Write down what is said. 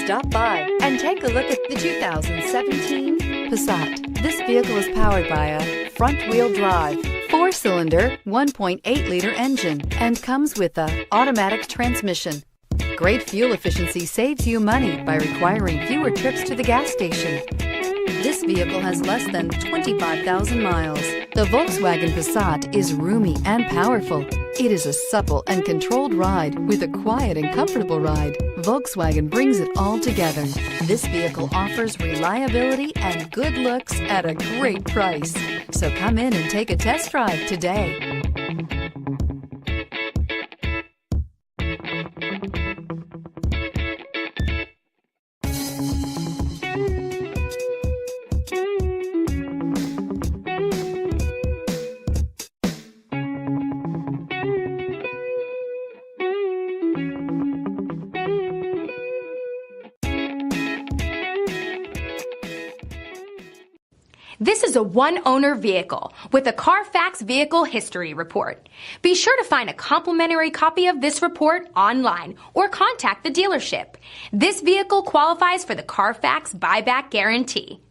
Stop by and take a look at the 2017 Passat. This vehicle is powered by a front-wheel drive, 4-cylinder, 1.8-liter engine and comes with an automatic transmission. Great fuel efficiency saves you money by requiring fewer trips to the gas station. This vehicle has less than 25,000 miles. The Volkswagen Passat is roomy and powerful. It is a supple and controlled ride with a quiet and comfortable ride. Volkswagen brings it all together. This vehicle offers reliability and good looks at a great price. So come in and take a test drive today. This is a one-owner vehicle with a Carfax Vehicle History Report. Be sure to find a complimentary copy of this report online or contact the dealership. This vehicle qualifies for the Carfax Buyback Guarantee.